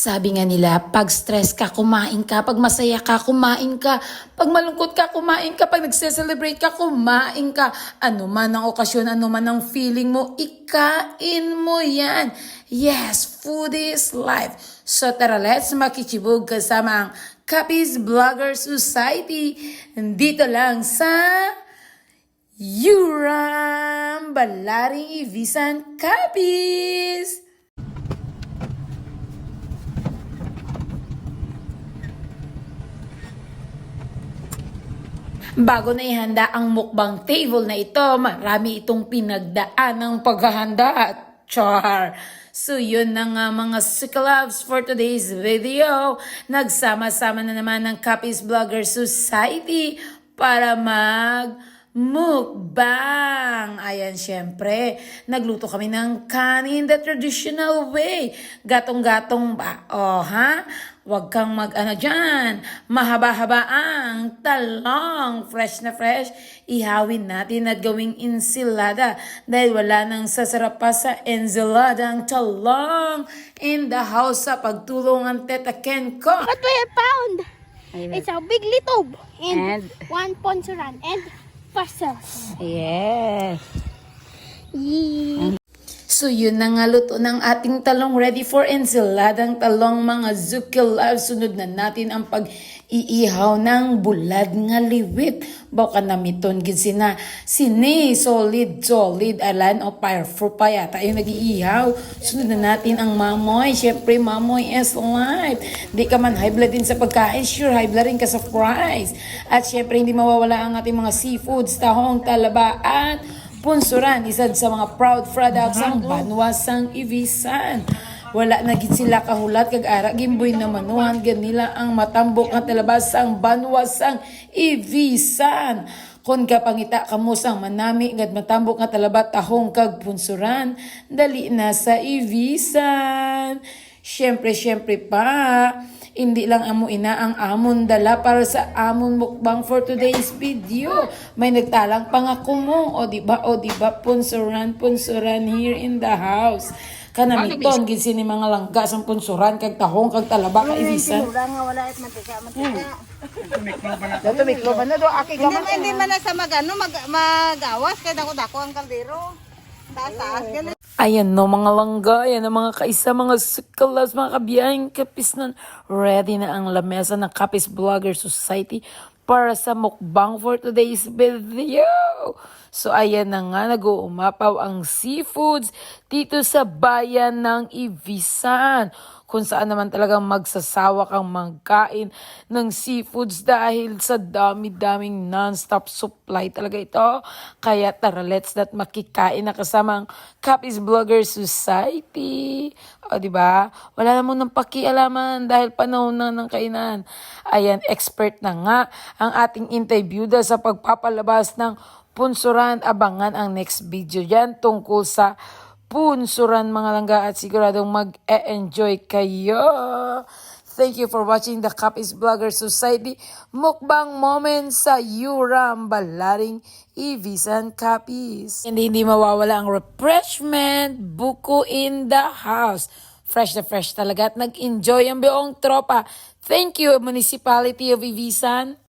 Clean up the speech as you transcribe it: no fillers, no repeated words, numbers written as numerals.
Sabi nga nila, pag stress ka, kumain ka. Pag masaya ka, kumain ka. Pag malungkot ka, kumain ka. Pag nagse-celebrate ka, kumain ka. Ano man ang okasyon, ano man ang feeling mo, ikain mo yan. Yes, food is life. So tara, let's makichibog kasama ang Kapis Vlogger Society. Dito lang sa Yuram Balaring Ibisan Kapis. Bago na ihanda ang mukbang table na ito, marami itong pinagdaan ng paghahanda. Char! So yun na nga mga Sikalabs for today's video. Nagsama-sama na naman ng Kapis Vlogger Society para mukbang. Ayan, syempre, nagluto kami ng kanin the traditional way. Gatong-gatong ba? O, ha? Huwag kang dyan. Mahaba-haba ang talong. Fresh na fresh. Ihawin natin at gawing ensilada. Dahil wala nang sasarap pa sa ensilada ang talong. In the house sa pagtulong ang Teta Ken ko. What do you found? It's a big little and one ponceran and parcels. Yes. Yeah. So yun na nga luto ng ating talong ready for ensiladang talong mga Zukilab. Sunod na natin ang pag-iihaw ng bulad nga liwit. Baka namiton gid sini solid alan o fire pa yata yung nag-iihaw. Sunod na natin ang mamoy. Syempre mamoy is life. Di ka man high blood din sa pagkain, sure high blood rin ka sa fries. At syempre hindi mawawala ang ating mga seafoods, tahong, talaba at punsuran, isa sa mga proud products ang Banwasang Ibisan. Wala na gid sila kahulat kag ara gimboy na manuhan ganila ang matambok nga talabas ang Banwasang Ibisan. Kon ka pangita kamo sang manami ngad matambok nga talabat tahong kag punsuran, dali na sa Ibisan. Syempre pa, hindi lang amo ina ang amon dala para sa amon mukbang for today's video. May nagtalang pangako mo, o di ba punsuran here in the house. Kanamiton gid sini mga langga sang punsuran kag tahong kag talaba ka Ibisan. Wala at mantika. Dato mikro ba na do aki gaman. Hindi man na sa magawas kaya dako-dako ang kaldero. Taas ganun. Ayan no mga langga, ayan ang mga kaisa, mga Sikalabs, mga kabiyahing kapis na ready na ang lamesa ng Kapis Vlogger Society para sa mukbang for today's video. So ayan na nga, nag-uumapaw ang seafoods dito sa bayan ng Ibisan, kung saan naman talagang magsasawa kang magkain ng seafoods dahil sa dami-daming non-stop supply talaga ito. Kaya tara, let's not makikain na kasamang Kapis Vlogger Society. O diba? Wala namang nang pakialaman dahil panahon na ng kainan. Ayan, expert na nga ang ating interviewda sa pagpapalabas ng punsuran. Abangan ang next video dyan tungkol sa punsuran mga langga at siguradong mag-e-enjoy kayo. Thank you for watching the Kapis Vlogger Society mukbang moment sa Yuram Balaring Ibisan Kapis. Hindi mawawala ang refreshment, buko in the house. Fresh na fresh talaga at nag-enjoy ang buong tropa. Thank you, Municipality of Ibisan.